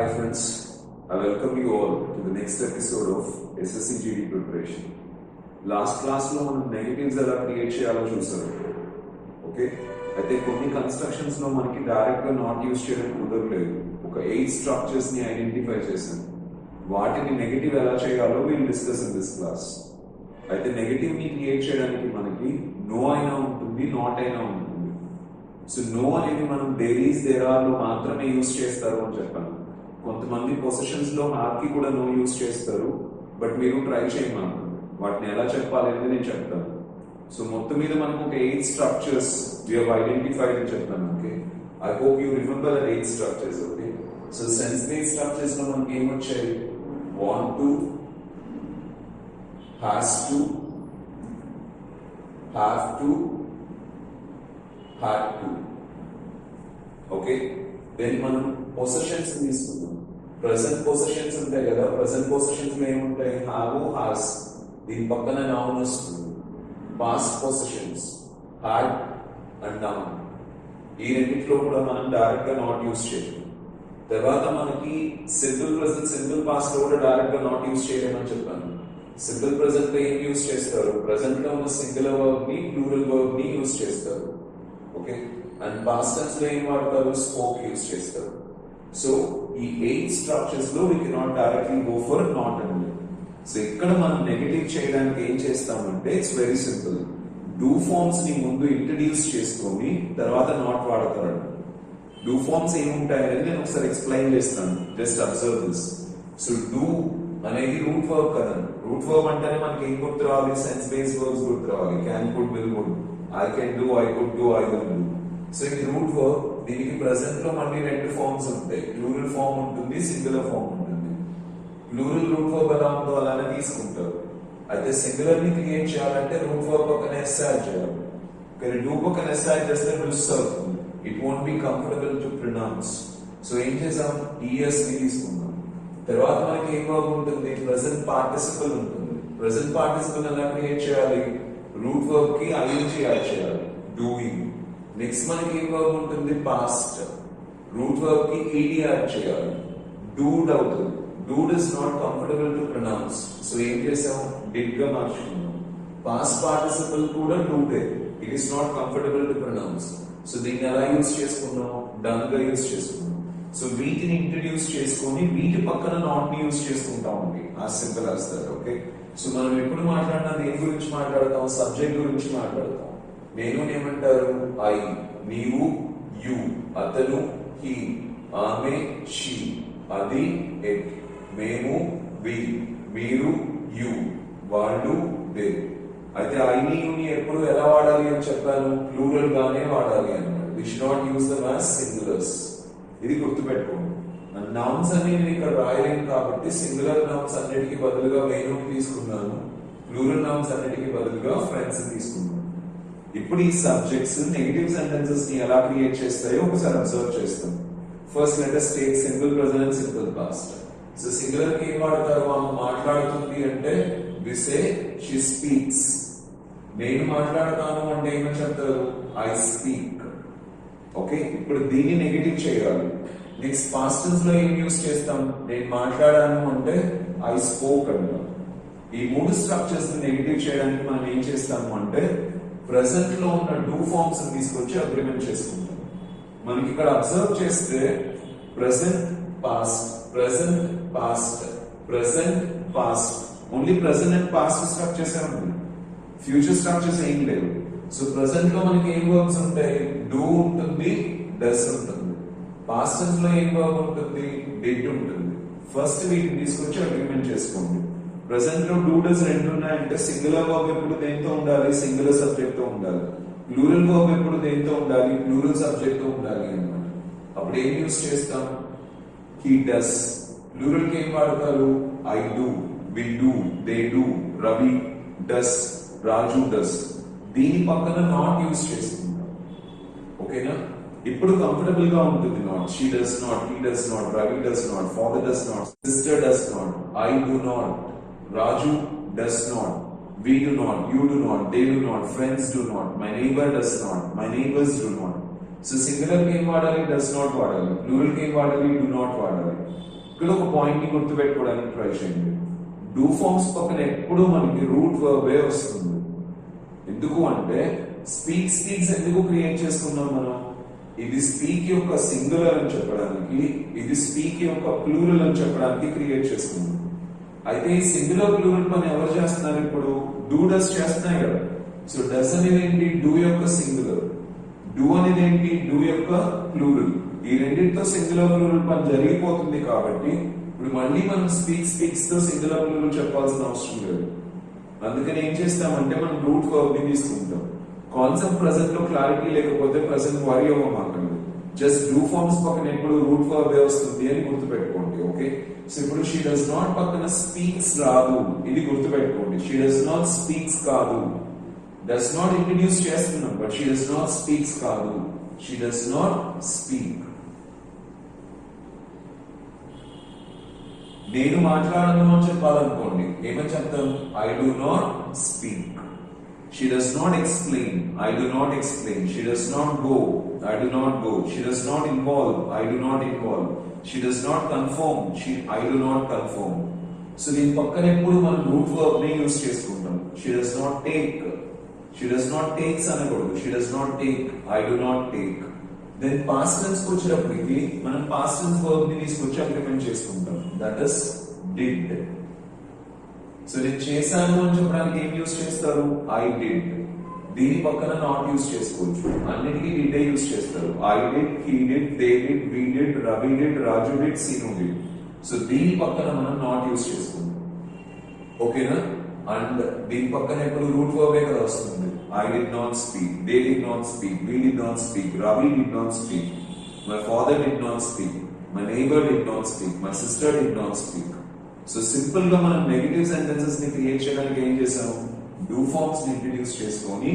Hi friends, I welcome you all to the next episode of SSC GD preparation. Last class లో మనం negatives ఎలా create చేయాలో చూసాం. Okay, అయితే కొన్ని కన్స్ట్రక్షన్స్ లో మనకి డైరెక్ట్ గా నాట్ యూస్ చేయడం కుదరలేదు. ఒక 8 స్ట్రక్చర్స్ ని ఐడెంటిఫై చేసాం. వాటిని నెగటివ్ ఎలా చేయాలో will discuss in this class. అయితే నెగటివ్ ని క్రియేట్ చేయడానికి మనకి నో అయినా ఉంటుంది, నాట్ అయినా ఉంటుంది. సో నో అనేది మనం డైలీస్ దేరాలో మాత్రమే యూస్ చేస్తారు అని చెప్పాను. కొంతమంది పొజిషన్స్ లో హార్కి కూడా నో యూస్ చేస్తారు, బట్ మీరు ట్రై చేయమన్నారు. వాటిని ఎలా చెప్పాలి అనేది నేను చెప్తాను. సో మొత్తం మీద మనకు ఒక 8 స్ట్రక్చర్స్ వి హావ్ ఐడెంటిఫైడ్ అని చెప్తాను. Okay, I hope you remember that 8 structures. Okay, so sense based structures లో మనకి ఏమొచ్చాయి? Want to, has to, have to, had to. Okay, then మనం పొజిషన్స్ తీసుకుందాం. ప్రెసెంట్ పొజిషన్స్ ఉంటాయి కదా, ప్రెసెంట్ పొజిషన్స్ లో ఏముంటాయి? హ్యావ్, హాస్, దీని పక్కన నౌన్ వస్తుంది. Past positions had and noun, ఈ రెండింటిలో కూడా మనం డైరెక్ట్ గా నాట్ యూస్ చేయాలి. తర్వాత మనకి సింపుల్ ప్రెసెంట్, సింపుల్ పాస్ట్ లో కూడా డైరెక్ట్ గా నాట్ యూస్ చేయలేమని చెప్పాను. సింపుల్ ప్రెసెంట్ లో ఏం యూస్ చేస్తారు? ప్రెసెంట్ లో ఉన్న సింగులర్ వర్బ్ ని, ప్లూరల్ వర్బ్ ని యూస్ చేస్తారు. ఓకే, అండ్ పాస్ట్ టెన్స్ లో ఏం వాడతారు? స్పోక్ యూస్ చేస్తారు. సో ఈ 8 స్ట్రక్చర్స్ లో we cannot directly go for not అండి. సో ఇక్కడ మనం నెగటివ్ చేయడానికి ఏం చేస్తామంటే it's very simple. Do forms ని ముందు ఇంట్రడ్యూస్ చేసుకొని తర్వాత నాట్ వాడతారు. డూ ఫార్మ్స్ ఏముంటాయనేది నేను ఒకసారి ఎక్స్ప్లెయిన్ చేస్తాను. Just observe this. So do అనేది రూట్ వర్బ్ కదా. రూట్ వర్బ్ అంటేనే మనకి ఏం గుర్తు రావాలి? సెన్స్ బేస్డ్ వర్బ్స్ గుర్తు రావాలి. Can, could, will, would. I can do, I could do, I will do. So ఇది రూట్ వర్బ్. దీనికి ప్రెసెంట్ లో మళ్ళీ 2 ఫార్మ్స్ ఉంటాయి. ప్లూరల్ ఫార్మ్ ఉంటుంది, సింగులర్ ఫార్మ్ ఉంటుంది. ప్లూరల్ రూట్ వర్బ్ ఎలా ఉందో అలానే తీసుకుంటారు. అయితే సింగులర్ ని క్రియేట్ చేయాలంటే రూట్ వర్బ్ పక్కన ఎస్ యాడ్ చేయాలి. కానీ డూ పక్కన ఎస్ యాడ్ చేస్తే డుస్ అవుతుంది. It won't be comfortable to pronounce. So ఏం చేసాం? ఈఎస్ ని తీసుకుందాం. తర్వాత మనకి ఏం వర్బ్ ఉంటుంది? ప్రెసెంట్ పార్టిసిపల్ ఉంటుంది. ప్రెసెంట్ పార్టిసిపల్ ఎలా క్రియేట్ చేయాలి? రూట్ వర్బ్ కి ఐఎన్జీ యాడ్ చేయాలి, డూయింగ్. నెక్స్ట్ మనకి ఏం వర్బ్ ఉంటుంది? పాస్ట్. రూట్ వర్బ్ కి ఈడీ యాడ్ చేయాలి, డూడ్ అవుతుంది. Doed is not comfortable to pronounce. So ఏం చేసాం? డిడ్ గా మార్చుకున్నాం. పాస్ట్ పార్టిసిపల్ కూడా doed, it is not comfortable to pronounce. So దీన్ని ఎలా యూస్ చేసుకున్నాం? డన్ గా యూస్ చేసుకున్నాం. సో వీటిని ఇంట్రడ్యూస్ చేసుకొని వీటి పక్కన నాట్ ని యూస్ చేసుకుంటాం. ఆ సింపుల్ వస్తారు. ఓకే, సో మనం ఎప్పుడు మాట్లాడినా దేని గురించి మాట్లాడతాం? సబ్జెక్ట్ గురించి మాట్లాడతాం. నేను ఏమంటారు? ఐ, నీవు యు, అతను హి, ఆమె షీ, అది ఇట్, మేము వి, మీరు యు, వాళ్ళు దే. అయితే ఐ ని యుని ఎప్పుడు ఎలా వాడాలి అని చెప్పాను? ప్లూరల్ గానే వాడాలి అన్నమాట. We should not use them as singulars. ఇది గుర్తుపెట్టుకోండి. నౌన్స్ అన్ని నేను ఇక్కడ రాయలేను కాబట్టి సింగులర్ నౌన్స్ అన్నిటికీ బదులుగా నేను తీసుకున్నాను, ప్లూరల్ నౌన్స్ అన్నిటికీ బదులుగా ఫ్రెండ్స్ తీసుకున్నాను. ఇప్పుడు ఈ సబ్జెక్ట్స్ నెగటివ్ సెంటెన్సెస్ ని ఎలా క్రియేట్ చేస్తాయో ఒకసారి అబ్జర్వ్ చేస్తాం. First let us take simple present and simple past. So singular కి ఏం వాడతారు? ఆమె మాట్లాడుతుంది అంటే we say she speaks. నేను మాట్లాడతాను అంటే ఏమని చెప్తారు? I speak. ఓకే, ఇప్పుడు దీన్ని నెగటివ్ చేయాలి. నెక్స్ట్ పాస్ట్ టెన్స్ లో ఏం యూస్ చేస్తాం? నేను మాట్లాడాను అంటే ఐ స్పోక్ అంటాం. ఈ 3 స్ట్రక్చర్స్ ని నెగటివ్ చేయడానికి మనం ఏం చేస్తాము అంటే ప్రెసెంట్ లో ఉన్న డూ ఫార్మ్స్ ని తీసుకొచ్చి అగ్రిమెంట్ చేసుకుంటాం. మనకి ఇక్కడ అబ్జర్వ్ చేస్తే present past, present past, present past, only present and past structures ఉంది. ఫ్యూచర్ స్ట్రక్చర్స్ ఏం లేవు. సో ప్రెసెంట్ లో మనకి ఏం వర్బ్స్ ఉంటాయి? డూ ఉంటుంది, డస్ ఉంటుంది. పాస్ట్ టెన్స్ లో ఏం వర్బ్ ఉంటుంది? డిడ్ ఉంటుంది. ఫస్ట్ వీటిని తీసుకొచ్చి అగ్రిమెంట్ చేసుకోండి. ప్రెసెంట్ లో డూ, డస్ రెండు ఉన్నాయంటే సింగులర్ వర్బ్ ఎప్పుడు దేంతో ఉండాలి? సింగులర్ సబ్జెక్ట్ తో ఉండాలి. ప్లూరల్ వర్బ్ ఎప్పుడు దేంతో ఉండాలి? ప్లూరల్ సబ్జెక్ట్ తో ఉండాలి అన్నమాట. అప్పుడు ఏం యూస్ చేస్తాం? He does. ప్లూరల్ కి ఏం వాడతారు? I do, we do, they do, Ravi does, Raju does. దీని పక్కన నాట్ యూస్ చేసుకుంటాం. ఓకేనా? ఇప్పుడు కంఫర్టబుల్ గా ఉంటుంది not. She does not, he does not, Ravi does not, father does not, sister does not, I do not, Raju does not, we do not, you do not, they do not, friends do not, my neighbor does not, my neighbors do not. So singular కి ఏం వాడాలి? Does not వాడాలి. Plural కి ఏం వాడాలి? Do not వాడాలి. ఇక్కడ ఒక పాయింట్ ని గుర్తుపెట్టుకోవడానికి ట్రై చేయండి. డూ ఫార్మ్స్ పక్కన ఎప్పుడు మనకి రూట్ వర్బే వస్తుంది. ఎందుకు అంటే స్పీక్స్ ఎందుకు క్రియేట్ చేసుకున్నాం మనం? ఇది స్పీక్ యొక్క సింగులర్ అని చెప్పడానికి, ఇది స్పీక్ యొక్క ప్లూరల్ అని చెప్పడానికి క్రియేట్ చేసుకున్నాం. అయితే ఈ సింగులర్ ప్లూరల్ పని ఎవరు చేస్తున్నారు? ఇప్పుడు డూ డస్ చేస్తున్నాయి కదా. సో డస్ అనేది ఏంటి? డూ యొక్క సింగులర్. డూ అనేది ఏంటి? డూ యొక్క ప్లూరల్. ఈ రెండింటితో సింగులర్ ప్లూరల్ పని జరిగిపోతుంది కాబట్టి ఇప్పుడు మళ్ళీ మనం స్పీక్స్ తో సింగులర్ ప్లూరల్ చెప్పాల్సిన అవసరం లేదు. అందుకని ఏం చేస్తామంటే మనం రూట్ వర్బ్ ని తీసుకుంటాం. కాన్సెప్ట్ ప్రెసెంట్ లో క్లారిటీ లేకపోతే ప్రెసెంట్ వరీ అవ్వమాకండి. జస్ట్ డూ ఫార్మ్స్ పక్కన ఎప్పుడు రూట్ వర్బ్ వస్తుంది అని గుర్తుపెట్టుకోండి. ఓకే, సో ఇప్పుడు షీ డస్ నాట్ పక్కన స్పీక్స్ రాదు, ఇది గుర్తుపెట్టుకోండి. షీ డస్ నాట్ స్పీక్స్ కాదు, డస్ నాట్ ఇంట్రడ్యూస్ చేస్తున్నాం, but she does not speaks కాదు, షీ డస్ నాట్ స్పీక్. నేను మాట్లాడను అని చెప్పాలనుకోండి, ఏమని చెప్తాం? I do not speak. She does not explain. I do not explain. She does not go. I do not go. She does not involve. I do not involve. She does not conform. I do not conform. So దీని పక్కన ఎప్పుడు మనం route verb ని use చేసుకుంటాం. She does not take. She does not takes అనకూడదు. She does not take. I do not take. Then past tense కి వచ్చేటప్పటికి మనం past tense verb ని తీసుకొచ్చి అగ్రిమెంట్ చేసుకుంటాం. That is did. సో నేను చేశాను అని చెప్పడానికి ఏం యూస్ చేస్తారు? I did. దీని పక్కన నాట్ యూస్ చేసుకోవచ్చు. అన్నిటికీ డిడ్ యూస్ చేస్తారు. I did, he did, they did, we did, Ravi did, Raju did, Seenu did. So దీని పక్కన మనం నాట్ యూస్ చేసుకుంటాం. ఓకేనా? అండ్ దీని పక్కన ఇప్పుడు రూట్ వర్బే కదా వస్తుంది. I did not speak, they did not speak, we did not speak, Ravi did not speak, my father did not speak, my neighbour did not speak, my sister did not speak. So simple గా మనం negative sentences ని create చేయడానికి ఏం చేసాం? Do forms ని introduce చేసుకొని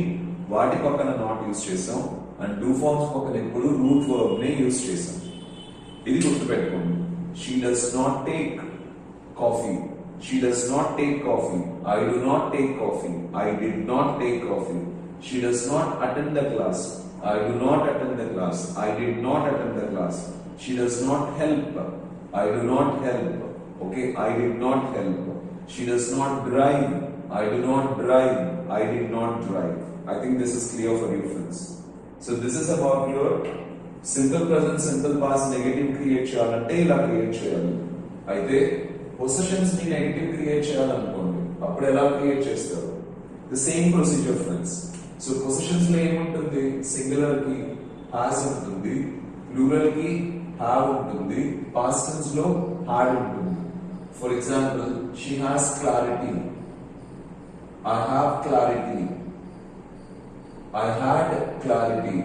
వాటి పక్కన నాట్ యూస్ చేసాం. అండ్ డూ ఫార్మ్స్ పక్కన ఎప్పుడు రూట్ వర్బ్ ని యూస్ చేసాం. ఇది గుర్తుపెట్టుకోండి. She does not take coffee. She does not take coffee. I do not take coffee. I did not take coffee. She does not attend the class. I do not attend the class. I did not attend the class. She does not help. I do not help. Okay, I did not help. She does not drive. I do not drive. I did not drive. I think this is clear for you, friends. So this is about your simple present, simple past, negative create చేయాలంటే ఇలా create చేయాలి. అయితే positions ని negative create చేయాలనుకోండి, అప్పుడు ఎలా create చేస్తారు? The same procedure, friends. So positions లో ఏముంటుంది? సింగులర్ కి హాస్ ఉంటుంది, ప్లూరల్ కి హ్యావ్ ఉంటుంది, పాస్ట్ టెన్స్ లో హ్యాడ్ ఉంటుంది. For example, she has clarity. I have clarity. I had clarity.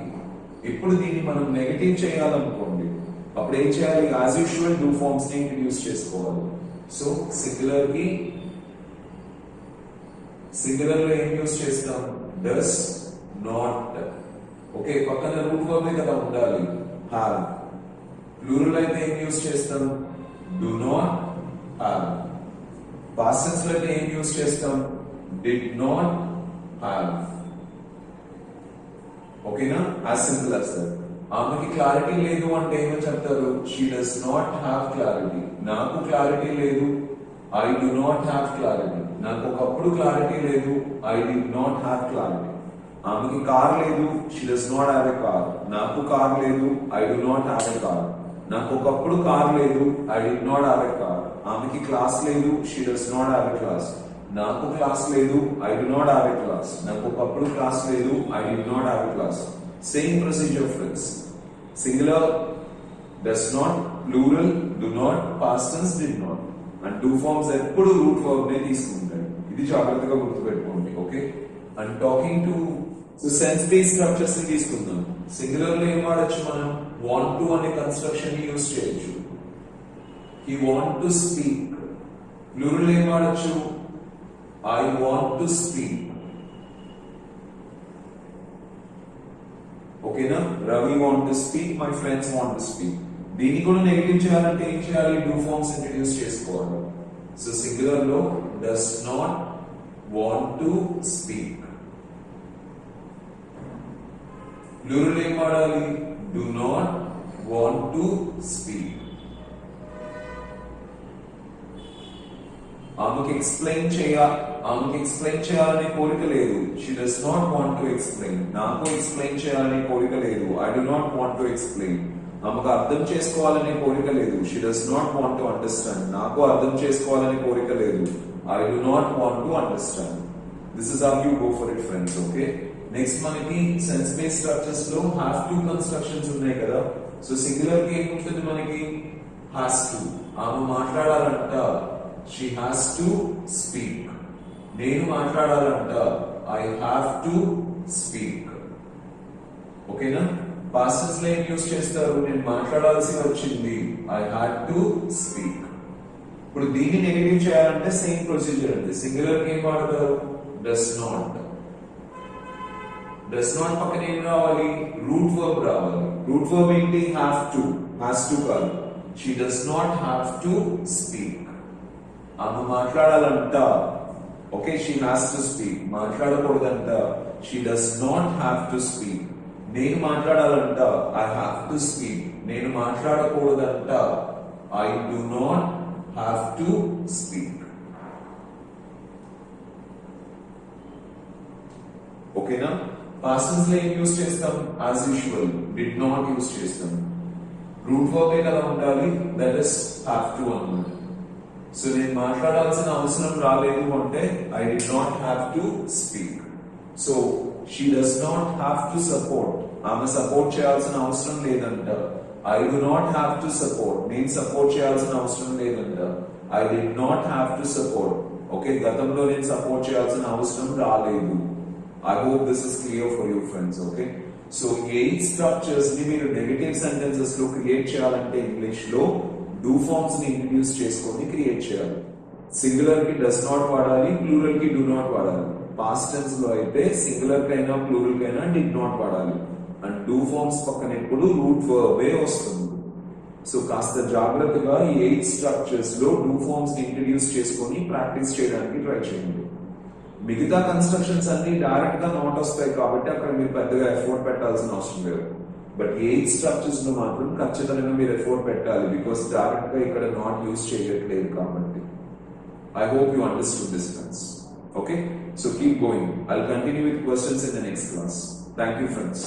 ఇప్పుడు దీన్ని మనం నెగటివ్ చేయాలనుకోండి, అప్పుడు ఏం చేయాలి? యాజ్ యూజువల్ డూ ఫార్మ్స్ ని ఇంట్రడ్యూస్ చేసుకోవాలి. సో సింగులర్ కి సింగులర్ లో ఏం యూస్ చేస్తాం? Does not. ఓకే, పక్కన రూట్ వర్బ్ కదా ఉండాలి, హ్యావ్. ప్లూరల్ అయితే ఏం యూస్ చేస్తాం? Do not have. Past tense లో ఏం యూస్ చేస్తాం? did not have. ఓకేనా? as simple as that. ఆమెకి క్లారిటీ లేదు అంటే ఏమని చెప్తారు? she does not have clarity. నాకు క్లారిటీ లేదు, I do not have clarity. నాకు ఒకప్పుడు క్లారిటీ లేదు, I did not have clarity. ఆమెకి కార్ లేదు, she does not have a car. నాకు కార్ లేదు, I do not have a car. నాకు ఒకప్పుడు కార్ లేదు, I did not have a car. ఆమెకి క్లాస్ లేదు, she does not have a class. నాకు క్లాస్ లేదు, I do not have a class. నాకు ఒకప్పుడు క్లాస్ లేదు, I did not have a class. Same procedure, friends. Singular does not, plural do not, past tense did not. And do forms ఎప్పుడు root verb నే తీసుకుంటాయి. ఇది జాగ్రత్తగా గుర్తుపెట్టుకోండి. Okay, and talking to sense based structures ని తీసుకుందాం. Singular లో ఏం వాడచ్చు మనం? want to అనే కన్స్ట్రక్షన్ ని యూస్ చేయొచ్చు. he want to speak. Plural ఏం వాడచ్చు? I want to speak. ఓకేనా? Ravi want to speak, my friends want to speak. దీన్ని కూడా నెగటివ్ చేయాలంటే ఏం చేయాలి? డూ ఫార్మ్స్ ఇంట్రడ్యూస్ చేసుకోవాలి. సో సింగులర్ లో does not want to speak. Plural ఏం వాడాలి? do not want to speak. ఆమెకి ఎక్స్ప్లెయిన్ చేయాలనే కోరిక లేదు. She does not want to explain. నాకు ఎక్స్ప్లెయిన్ చేయాలనే కోరిక లేదు. I do not want to explain. ఆమెకు అర్థం చేసుకోవాలనే కోరిక లేదు. She does not want to understand. నాకు అర్థం చేసుకోవాలనే కోరిక లేదు. I do not want to understand. This is how you go for it friends. Okay, next మనకి సెన్స్ బేస్డ్ స్ట్రక్చర్స్ లో హ్యావ్ టు కన్స్ట్రక్షన్స్ ఉన్నాయి కదా. సో సింగులర్ కి ఏముంటుంది మనకి? Has to. ఆమె మాట్లాడాలంట. She has to speak. నేను మాట్లాడాలంట. I have to speak. ఓకేనా? పాస్ట్ టెన్స్ లో ఏం యూస్ చేస్తారు? నేను మాట్లాడాల్సి వచ్చింది. I had to speak. ఇప్పుడు దీన్ని నెగటివ్ చేయాలంటే సేమ్ ప్రొసీజర్ అండి. సింగులర్ కి ఏం వాడతారు? Does not. డస్ నాట్ పక్కన ఏం రావాలి? రూట్ వర్బ్ రావాలి. రూట్ వర్బ్ ఏంటి? Have to. హ్యాస్ టు కాదు. She does not have to speak. ఆమె మాట్లాడాలంట. Okay, she has to speak. మాట్లాడకూడదంట. She does not have to speak. నేను మాట్లాడాలంట. I have to speak. నేను మాట్లాడకూడదంట. I do not have to speak. ఓకేనా? Past tense లో ఏం యూస్ చేస్తాం? As usual did not use చేస్తాం. రూట్ వర్బ్ కదా ఉండాలి. దట్ ఇస్ హ్యావ్ టు అన్నమాట. సో నేను మాట్లాడాల్సిన అవసరం రాలేదు అంటే I did not have to speak. So she does not have to support. ఆమె సపోర్ట్ చేయాల్సిన అవసరం లేదంట. I do not have to support. నేను సపోర్ట్ చేయాల్సిన అవసరం లేదంట. I did not have to support. Okay, గతంలో నేను సపోర్ట్ చేయాల్సిన అవసరం రాలేదు. I hope this is clear for you friends. Okay, so 8 structures ని మీరు నెగటివ్ సెంటెన్సెస్ లో క్రియేట్ చేయాలంటే ఇంగ్లీష్ లో డూ ఫార్మ్స్ ని ఇంట్రడ్యూస్ చేసుకొని క్రియేట్ చేయాలి. సింగులర్ కి డస్ నాట్ వాడాలి, ప్లూరల్ కి డూ నాట్ వాడాలి. పాస్ట్ టెన్స్ లో అయితే సింగులర్ కైనా ప్లూరల్ కైనా డిడ్ నాట్ వాడాలి. అండ్ డూ ఫార్మ్స్ పక్కన ఎప్పుడు రూట్ వర్బే వస్తుంది. సో కాస్త జాగ్రత్తగా ఈ 8 స్ట్రక్చర్స్ లో డూ ఫార్మ్స్ ని ఇంట్రడ్యూస్ చేసుకొని ప్రాక్టీస్ చేయడానికి ట్రై చేయండి. మిగతా కన్స్ట్రక్షన్స్ అన్ని డైరెక్ట్ గా నాట్ వస్తాయి కాబట్టి అక్కడ మీరు పెద్దగా ఎఫర్ట్ పెట్టాల్సిన అవసరం లేదు. బట్ 8 స్ట్రక్చర్స్ లో మాత్రం ఖచ్చితంగా మీరు ఎఫర్ట్ పెట్టాలి. బికాస్ డైరెక్ట్ గా ఇక్కడ నాట్ యూస్ చేయట్లేదు కాబట్టి. I hope you understood this friends. Okay, so keep going. I'll continue with questions in the next class. Thank you, friends.